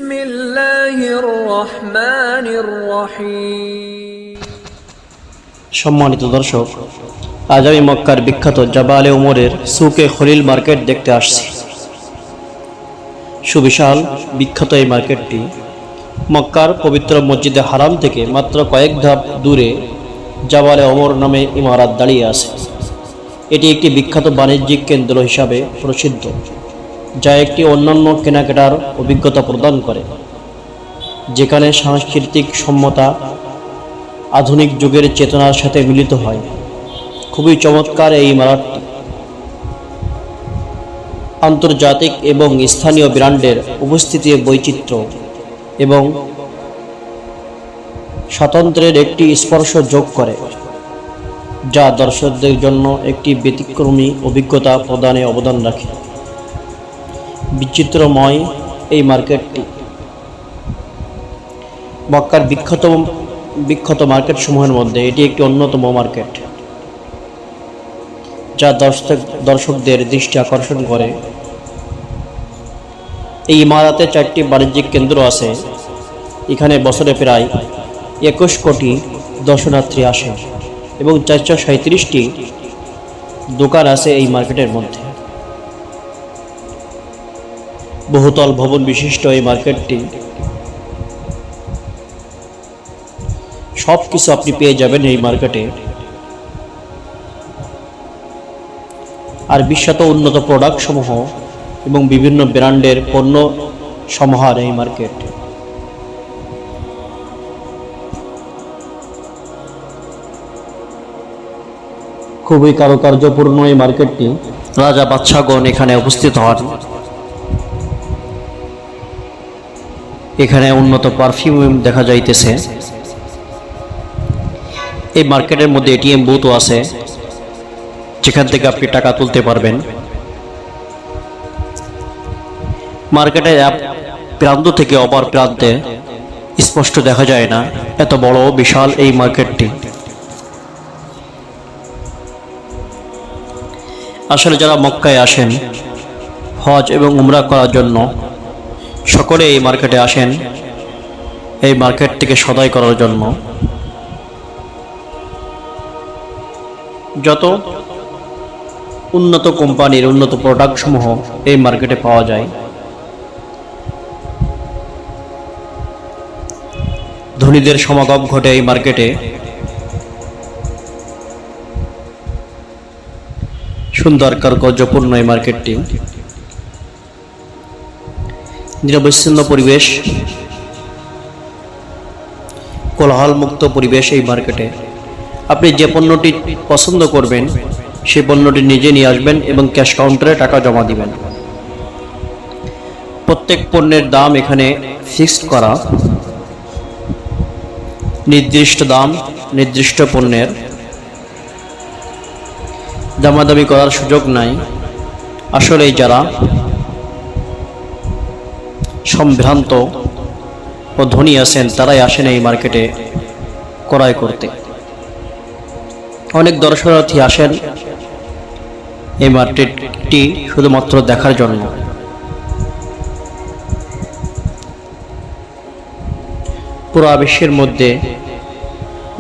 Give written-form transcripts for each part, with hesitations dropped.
বিসমিল্লাহির রহমানির রহিম। সম্মানিত দর্শক, আজ আমি মক্কার বিখ্যাত জাবালে উমরের সুকে খলিল মার্কেট দেখতে আসছি। সুবিশাল বিখ্যাত এই মার্কেটটি মক্কার পবিত্র মসজিদে হারাম থেকে মাত্র কয়েক ধাপ দূরে জাবালে উমর নামে ইমারত দাঁড়িয়ে আছে। এটি একটি বিখ্যাত বাণিজ্যিক কেন্দ্র হিসাবে প্রসিদ্ধ, যা একটি অন্যান্য কেনাকাটার অভিজ্ঞতা প্রদান করে, যেখানে সাংস্কৃতিক সম্মতা আধুনিক যুগের চেতনার সাথে মিলিত হয়। খুবই চমৎকার এই ইমারতটি আন্তর্জাতিক এবং স্থানীয় ব্র্যান্ডের উপস্থিতির বৈচিত্র্য এবং স্বাতন্ত্র্যের একটি স্পর্শ যোগ করে, যা দর্শকদের জন্য একটি ব্যতিক্রমী অভিজ্ঞতা প্রদানে অবদান রাখে। বিচিত্রময় এই মার্কেটটি মক্কার বিখ্যাত মার্কেটসমূহের মধ্যে এটি একটি অন্যতম মার্কেট, যা দর্শকদের দৃষ্টি আকর্ষণ করে। এই ইমারতে 4টি বাণিজ্যিক কেন্দ্র আছে। এখানে বছরে প্রায় 21 কোটি দর্শনার্থী আসে এবং 437টি দোকান আছে এই মার্কেটের মধ্যে। বহুতল ভবন বিশিষ্ট এই মার্কেটটি সব কিছু আপনি পেয়ে যাবেন এই মার্কেটে, আর বিশ্বত উন্নত প্রোডাক্ট সমূহ এবং বিভিন্ন ব্র্যান্ডের পণ্য সমাহার এই মার্কেট। খুবই কারুকার্যপূর্ণ এই মার্কেটটি। রাজা বাদশাহগণ এখানে উপস্থিত হন। এখানে উন্নত পারফিউম দেখা যাইতেছে। এই মার্কেটের মধ্যে এটিএম বুথও আছে, যেখান থেকে আপনি টাকা তুলতে পারবেন। মার্কেটের এক প্রান্ত থেকে অপর প্রান্তে স্পষ্ট দেখা যায় না, এত বড় বিশাল এই মার্কেটটি। আসলে যারা মক্কায় আসেন হজ এবং উমরা করার জন্য, সকলে এই মার্কেটে আসেন এই মার্কেট থেকে সদাই করার জন্য। যত উন্নত কোম্পানির উন্নত প্রোডাক্ট সমূহ এই মার্কেটে পাওয়া যায়। ধনীদের সমাগম ঘটে এই মার্কেটে। সুন্দর কারুকার্যপূর্ণ এই মার্কেটটি। নিরবচ্ছিন্ন পরিবেশ, কোলাহলমুক্ত পরিবেশ এই মার্কেটে। আপনি যে পণ্যটি পছন্দ করবেন সেই পণ্যটি নিজে নিয়ে আসবেন এবং ক্যাশ কাউন্টারে টাকা জমা দিবেন। প্রত্যেক পণ্যের দাম এখানে ফিক্সড করা, নির্দিষ্ট দাম, নির্দিষ্ট পণ্যের দামাদামি করার সুযোগ নাই। আসলে যারা সম্ভ্রান্ত ও ধনী আছেন তারাই আসেন এই মার্কেটে ক্রয় করতে। অনেক দর্শনার্থী আসেন এই মার্কেটটি শুধুমাত্র দেখার জন্য। পুরো বিশ্বের মধ্যে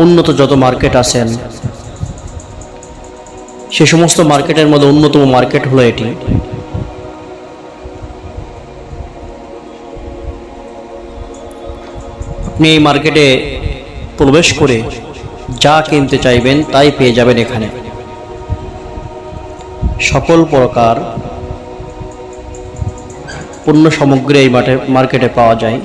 উন্নত যত মার্কেট আছেন, সে সমস্ত মার্কেটের মধ্যে অন্যতম মার্কেট হলো এটি। আপনি এই মার্কেটে প্রবেশ করে যা কিনতে চাইবেন তাই পেয়ে যাবেন এখানে। সকল প্রকার পণ্য সামগ্রী এই মার্কেটে পাওয়া যায়।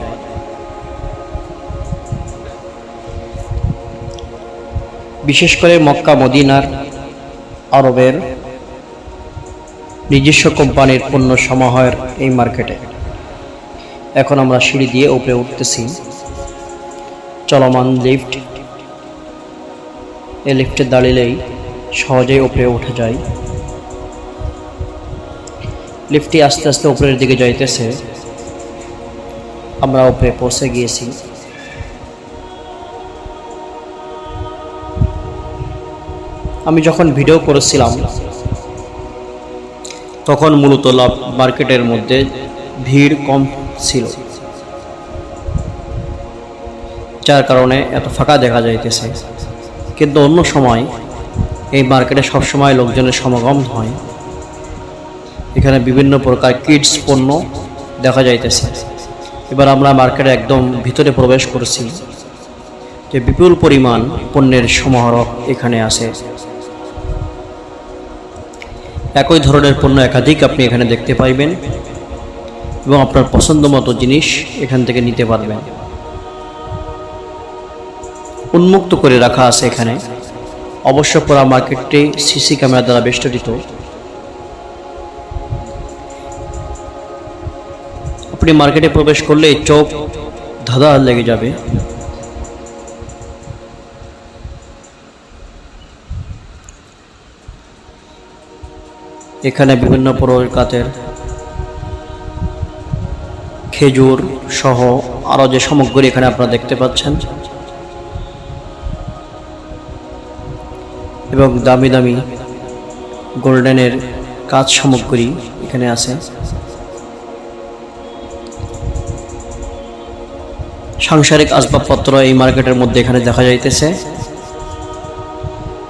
বিশেষ করে মক্কা মদিনার আরবের নিজস্ব কোম্পানির পণ্য সমাহার এই মার্কেটে। এখন আমরা সিঁড়ি দিয়ে উপরে উঠতেছি। চলমান লিফট, এই লিফটে দাঁড়িয়েই সহজেই উপরে উঠে যায়। লিফটটি আস্তে আস্তে উপরের দিকে যাইতেছে। আমরা উপরে পৌঁছে গিয়েছি। আমি যখন ভিডিও করেছিলাম তখন মূলত মার্কেটের মধ্যে ভিড় কম ছিল। যার কারণে এত ফাঁকা দেখা যাইতেছে। কিন্তু অন্য সময় এই মার্কেটে সবসময় লোকজনের সমাগম হয়। এখানে বিভিন্ন প্রকার কিডস পণ্য দেখা যাইতেছে। এবার আমরা মার্কেটে একদম ভিতরে প্রবেশ করছি, যে বিপুল পরিমাণ পণ্যের সমারোহ এখানে আছে। একই ধরনের পণ্য একাধিক আপনি এখানে দেখতে পাইবেন এবং আপনার পছন্দ মতো জিনিস এখান থেকে নিতে পারবেন। উন্মুক্ত করে রাখা আছে এখানে। অবশ্য পুরো মার্কেটটি সিসি ক্যামেরা দ্বারা বেষ্টিত। আপনি মার্কেটে প্রবেশ করলে চোখ ধাঁধা লেগে যাবে। এখানে বিভিন্ন প্রকারের খেজুর সহ আরো যে সামগ্রী এখানে আপনারা দেখতে পাচ্ছেন, এবং দামি দামি গোল্ডেনের কাজ সামগ্রী এখানে আছে। সাংসারিক আসবাবপত্র এই মার্কেটের মধ্যে এখানে দেখা যাইতেছে।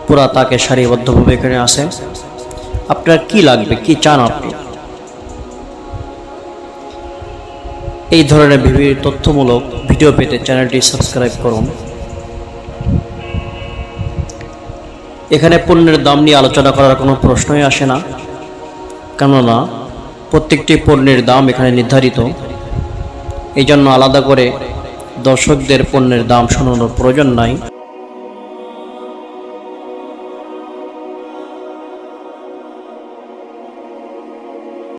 পুরা তাকে সারিবদ্ধভাবে এখানে আছে। আপনার কি লাগবে, কি চান আপনি? এই ধরনের বিভিন্ন তথ্যমূলক ভিডিও পেতে চ্যানেলটি সাবস্ক্রাইব করুন। এখানে পণ্যের দাম নিয়ে আলোচনা করার কোনো প্রশ্নই আসে না, কেননা প্রত্যেকটি পণ্যের দাম এখানে নির্ধারিত। এই জন্য আলাদা করে দর্শকদের পণ্যের দাম শোনানোর প্রয়োজন নাই।